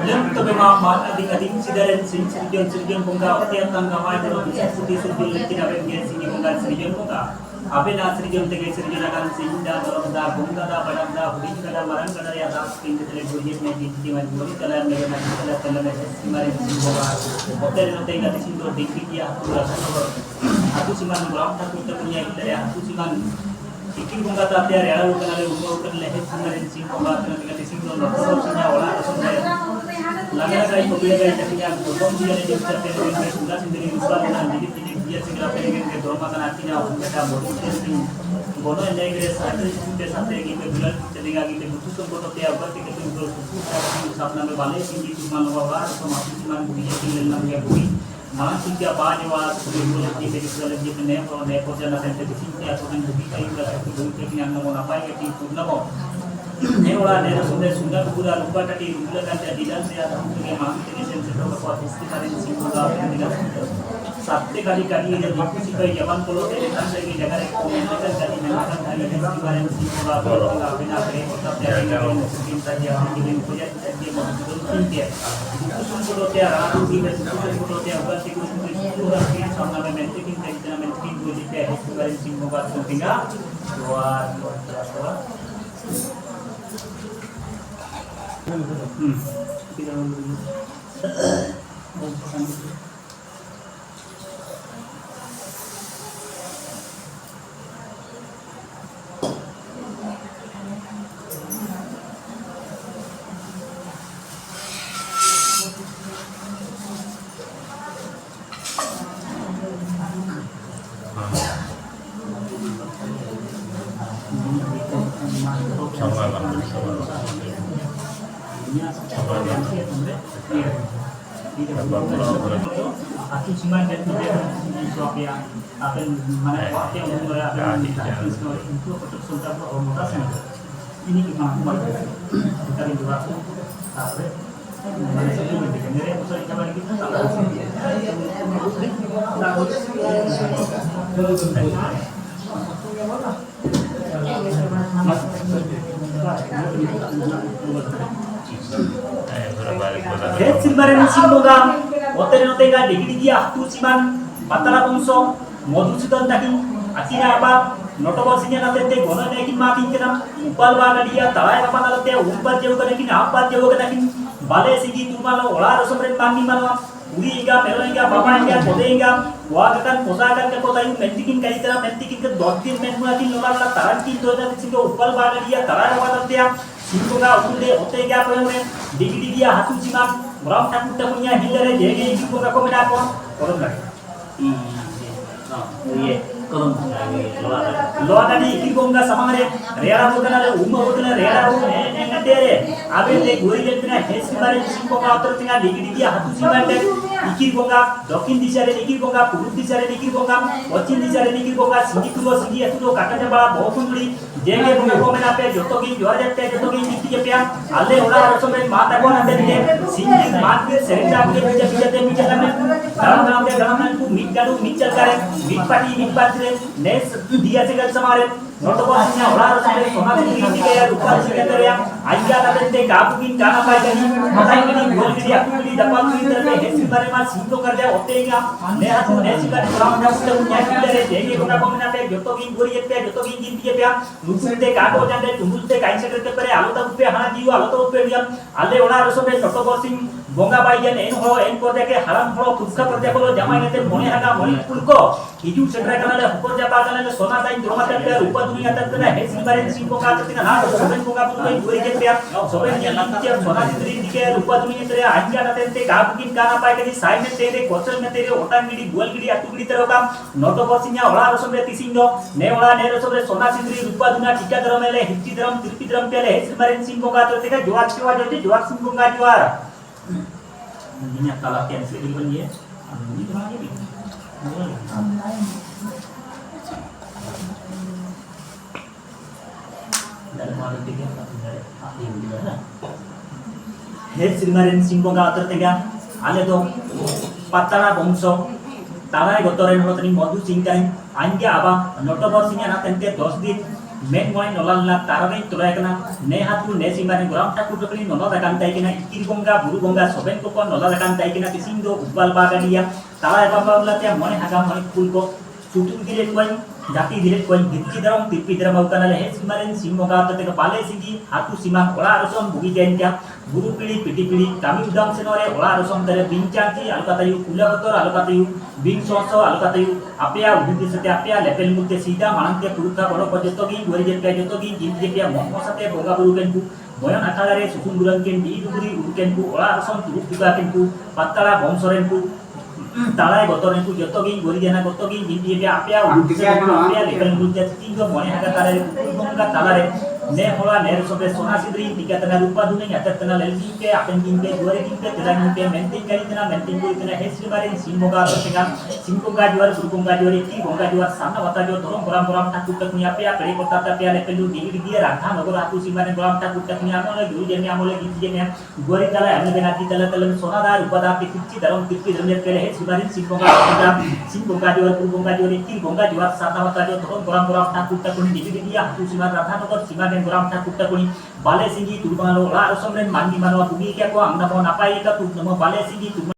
Yang kebenaran adik-adik sidaran sirjon bunga otian tangga mai dulu bisa putih tidak bagian sini bunga sirjon bunga. Apa nak sirjon tege sirjon akan sinda dalam dah bunga dah padam dah budi kada marang kada ya dah skin tele bujit me di timan budi kala me na kala me simare bunga. Hotel hotel ngati sindo dikiki aku rasa aku siman beram tak kita punya ya aku siman ikin bunga tak tiar ya lu kenal bunga kan leher simare sing bunga kan ngati sindo no punya olah sungai lagi lagi mobil lagi tapi yang belum dia ni dia terkena dengan sudah sendiri sudah dengan jadi dia segera pergi ke dorm akan artinya mereka bodoh testing bodoh yang lagi satu sudah sampai kita bulan ketika kita butuh tempat tiap hari kita tunggu butuh sapna berbalik tinggi cuma luar atau masih cuma bunyi tinggal enam ya bunyi malah tiga banyak was sebelum di jadi sudah lebih benar kalau naik perjalanan sampai di sini atau kan bunyi kayu berasa bunyi yang mau apa yang itu nama Neola nera sudah pura lupa tadi lupa kan jadi dan saya tahu punya mang ini sensor berkuat istiqarin simula dengan sabte kali ini diskusi ke zaman kalau telekan saya ini jaga rekomendasi dari memang hari istiqarin simula kalau bina pre tetap dari yang mungkin saja mungkin punya jadi mau betul dia diskusi kalau dia ragu di diskusi kalau dia berarti diskusi orang sama memang kita mungkin boleh dia istiqarin simula tinggal luar Aku cuma dan tidak sesuatu yang akan mana waktu yang mulai akan itu untuk sudah berorganisasi ini kemampuan kita di luar apa mana satu lebih dari usaha kabar kita Silbaran simboga hotel ga digidi dia tu siman patara pungso modusudon taki atina apa notobasinya nate gona nekin makin kenam upal baga dia talai apa nalate upal jauh nekin apa jauh nekin bale sigi tumalo ola rosomren tami mano uri ga meloinga babanga kodeinga wagakan posakan ke kota ini mentikin kali terang mentikin ke dotin menmuatin lola tarantin to dan singo upal baga dia talai apa nalate simboga ulle hotel ga pemren digidi dia hatu siman Orang takut punya hindari jadi itu kok aku mendapat kolom lagi. Iya, kolom lagi. Loa tadi itu kok enggak sama ngare. Rera bukan ada umur bukan rera bukan. Enggak deh. Abis deh gue lihat punya hasil kemarin simpok autor tinggal dikit hatu simpan deh. Ikir kok enggak dokin dicari ikir kok enggak purut dicari ikir kok enggak ocin dicari ikir kok enggak singi itu kata coba bawa pun Jenge bunga ko mena pe joto gi joa jatte joto gi niti je pya alle ola roso men mata ko ande ni singi mat ke serenda ke bija bija te bija lame dalam ku mit garu mit chal kare mit pati nes dia se gal samare noto ko anya ola roso men sona de ni ke ya rupa se ke ya ayya ta te gapu gi kana pai gani matai ni gol gi aku gi dapal gi ter me hesi bare ma sinto kar ja ote ga ne hatu ne si ka ram na se punya kidare jenge bunga ko mena pe joto gi gori pe joto gi niti je pya Nusulte kago jande tumulte kain secretary pare alu ta upe hana diu alu ta upe diam alle ola rosome toto bossing bonga baijan en ko deke haram holo kuska project ko jamai nete mone haga moni pulko hiju secretary kanale hukor japa kanale sona tain droma ta upar दुनिया तक तेरा है सिलवारेन सिंह को का तेरा ना सोबेन को का पुतुई गोरी के तेरा सोबेन के नीचे सोना सिंदरी दिखे रूपा दुनिया तेरे आज्ञा ना तेरे का बुकिन का ना पाए के साइड में तेरे कोचल में तेरे ओटान गिड़ी गोल गिड़ी अतु गिड़ी तेरे का नोटो बसिnya ओला रसम रे तिसिंगो ने ओला ने रसम रे सोना सिंदरी रूपा दुनिया टीका धर्म में ले हिच्ची धर्म तिरपी धर्म पे ले है सिलवारेन सिंह को का तेरे जोआर के वाजो जे जोआर सिंह को का जोआर ini kalau yang sedih pun dia ini lagi dalam hal itu dia dari ahli juga head silmarin singkong ka atar tega ale do patara bongso tarai gotoren hotani modu singkai anja aba notobor singya na tente 10 din men moy nolalla tarai tolai kana ne hatu ne simane gram taku tokli nolada kantai kina ikir gonga buru gonga soben ko nolada kantai kina tisindo ubal bagadia tarai babla tia mone haga mone kulko chutu dire koi jati dire koi gitki daram tipi daram ukana le simarin simoga tete pale sigi hatu sima ola rosom bugi genka guru pidi pidi pidi kami udam senore ola rosom tere bincanti alukatayu kulabator alukatayu bing soso alukatayu apya uditi sate apya level mutte sida manante puruka bolo pajotogi gori jetka jotogi jinje pya mosate boga burukenku boyan akadare susunduranken di duguri urukenku ola rosom turuk dugakenku patala bomsorenku तालाई गोतोरें को जोतोगी गोरी जना गोतोगी जिंदी पे आप्या उड़से आप्या लेकिन मुझे तीन मोने हगा तारे कुकुंगा तालारे ने होला ने सोबे सोना सिद्री टिका तना रूपा दुने याता तना लेलजी के अपन दिन पे गोरी दिन पे तेरा दिन पे मेंटेन करी तना मेंटेन को इतना हेस बारे सिंगोगा तका सिंगोगा जोर सुरगोगा जोर की गोगा जोर सामना बता जो तोरम बराम बराम ठाकुर तक निया पे पेड़ी कोता ता पे लेपेलु डिग्री दिए राधा नगर आतु सिमाने बराम ठाकुर तक निया मोले गुरु जने आमोले गीत जने गोरी ताला हमने बेनाती ताला ताला सोनादा रूपदा पे किच्ची धरम तिप्पी धरम पे हेस बारे सिंगोगा जोर कुरगोगा जोर की गोगा जोर सामना बता जो तोरम बराम बराम ठाकुर तक डिग्री दिया आतु सिमा राधा नगर सिमा Gram takut takuni bale singi tu balo la somren mandi mano bugi kya ko amna mo napai ka tu namo bale singi tu